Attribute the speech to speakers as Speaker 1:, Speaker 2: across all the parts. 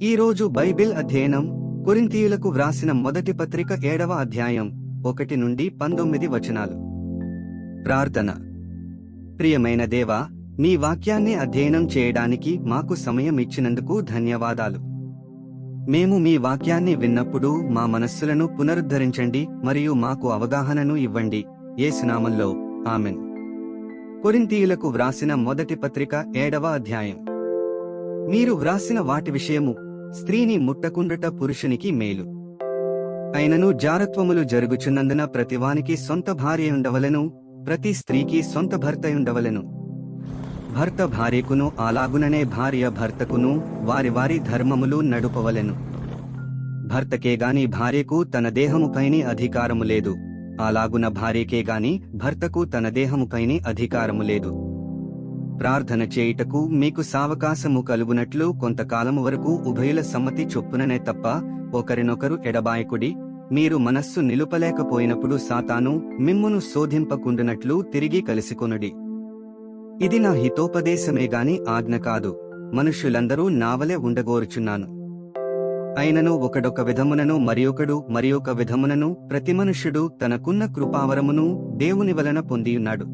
Speaker 1: ఈరోజు బైబిల్ అధ్యయనం కొరింథీయులకు వ్రాసిన మొదటి పత్రిక 7వ అధ్యాయం 1 నుండి 19 వచనాలు. ప్రార్థన. ప్రియమైన దేవా, మీ వాక్యాన్ని అధ్యయనం చేయడానికి మాకు సమయం ఇచ్చినందుకు ధన్యవాదాలు. మేము మీ వాక్యాన్ని విన్నప్పుడు మా మనస్సులను పునరుద్ధరించండి మరియు మాకు అవగాహనను ఇవ్వండి. యేసు నామములో ఆమెన్. కొరింథీయులకు వ్రాసిన మొదటి పత్రిక 7వ అధ్యాయం. మీరు వ్రాసిన వాటి విషయము స్త్రీని ముట్టకుండుట పురుషునికి మేలు. అయినను జారత్వములు జరుగుచున్నందున ప్రతివానికి సొంత భార్యయుండవలెను, ప్రతి స్త్రీకి సొంత భర్తయుండవలెను. భర్త భార్యకును అలాగుననే భార్య భర్తకును వారి వారి ధర్మములు నడుపవలెను. భర్తకేగాని భార్యకు తన దేహముపైని అధికారము లేదు, అలాగున భార్యకేగాని భర్తకు తన దేహముపైని అధికారము లేదు. ప్రార్థన చేయుటకు మీకు సావకాశము కలుగునట్లు కొంతకాలము వరకు ఉభయుల సమ్మతి చొప్పుననే తప్ప ఒకరినొకరు ఎడబాయకుడి. మీరు మనస్సు నిలుపలేకపోయినప్పుడు సాతాను మిమ్మును శోధింపకుండునట్లు తిరిగి కలిసికొనుడి. ఇది నా హితోపదేశమేగాని ఆజ్ఞ కాదు. మనుష్యులందరూ నావలే ఉండగోరుచున్నాను. అయినను ఒకడొక విధమునను మరియొక విధమునను ప్రతి మనుష్యుడు తనకున్న కృపావరమును దేవుని వలన పొందియున్నాడు.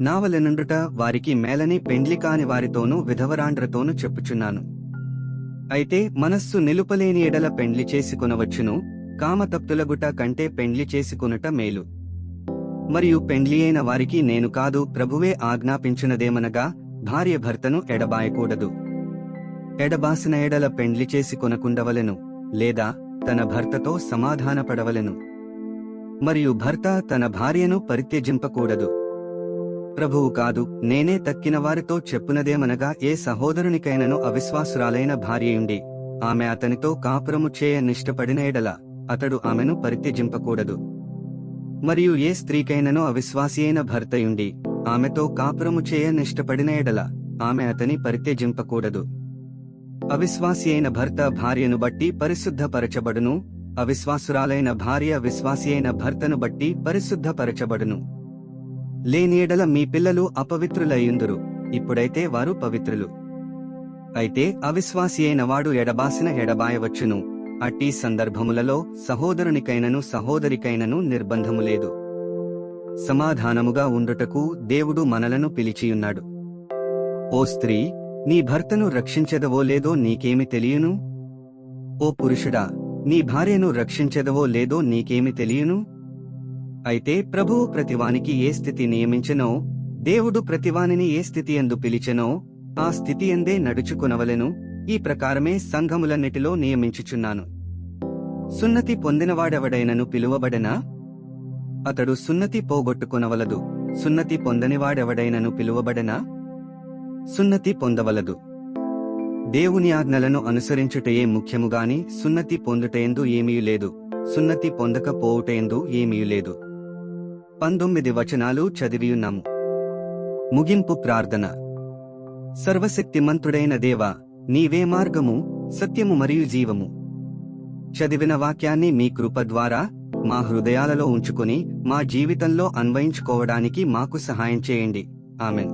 Speaker 1: నావలెనుండుట వారికి మేలని పెండ్లి కాని వారితోనూ విధవరాండ్రతోనూ చెప్పుచున్నాను. అయితే మనస్సు నిలుపలేని ఎడల పెండ్లి చేసుకొనవచ్చును, కామతప్తులగుట కంటే పెండ్లి చేసుకొనుట మేలు. మరియు పెండ్లి అయిన వారికి నేను కాదు, ప్రభువే ఆజ్ఞాపించునదేమనగా, భార్య భర్తను ఎడబాయకూడదు. ఎడబాసిన ఎడల పెండ్లి చేసుకొనకుండవలెను, లేదా తన భర్తతో సమాధానపడవలెను. మరియు భర్త తన భార్యను పరిత్యజింపకూడదు. ప్రభువు కాదు, నేనే తక్కిన వారితో చెప్పునదేమనగా, ఏ సహోదరునికైనను అవిశ్వాసురాలైన భార్యయుండి ఆమె అతనితో కాపురము చేయ నిష్టపడిన ఎడల అతడు ఆమెను పరిత్యజింపకూడదు. మరియు ఏ స్త్రీకైనను అవిశ్వాసి అయిన భర్తయుండి ఆమెతో కాపురము చేయ నిష్టపడిన ఎడల ఆమె అతని పరిత్యజింపకూడదు. అవిశ్వాసి అయిన భర్త భార్యను బట్టి పరిశుద్ధపరచబడును, అవిశ్వాసురాలైన భార్య విశ్వాసి అయిన భర్తను బట్టి పరిశుద్ధపరచబడును. లేని ఎడల మీ పిల్లలు అపవిత్రులయ్యుందురు, ఇప్పుడైతే వారు పవిత్రులు. అయితే అవిశ్వాసి అయిన వాడు ఎడబాసిన ఎడబాయవచ్చును. అట్టి సందర్భములలో సహోదరునికైనను సహోదరికైనను నిర్బంధము లేదు. సమాధానముగా ఉండుటకు దేవుడు మనలను పిలిచియున్నాడు. ఓ స్త్రీ, నీ భర్తను రక్షించెదవో లేదో నీకేమి తెలియను? ఓ పురుషుడా, నీ భార్యను రక్షించెదవో లేదో నీకేమి తెలియను? అయితే ప్రభువు ప్రతివానికి ఏ స్థితి నియమించెనో, దేవుడు ప్రతివానిని ఏ స్థితి యందు పిలిచెనో ఆ స్థితి యందే నడుచుకొనవలెను. ఈ ప్రకారమే సంఘములన్నిటిలో నియమించుచున్నాను. సున్నతి పొందినవాడెవడైనను పిలువబడెనా? అతడు సున్నతి పోగొట్టుకొనవలదు. సున్నతి పొందనివాడెవడైనను పిలువబడెనా? సున్నతి పొందవలదు. దేవుని ఆజ్ఞలను అనుసరించుటయే ముఖ్యముగాని సున్నతి పొందుటయందు ఏమీ లేదు, సున్నతి పొందకపోవుటయందు ఏమీ లేదు. 19 వచనాలు చదివియున్నాము. ముగింపు ప్రార్థన. సర్వశక్తిమంతుడైన దేవా, నీవే మార్గము, సత్యము మరియు జీవము. చదివిన వాక్యాన్ని మీ కృప ద్వారా మా హృదయాలలో ఉంచుకొని మా జీవితంలో అన్వయించుకోవడానికి మాకు సహాయం చేయండి. ఆమెన్.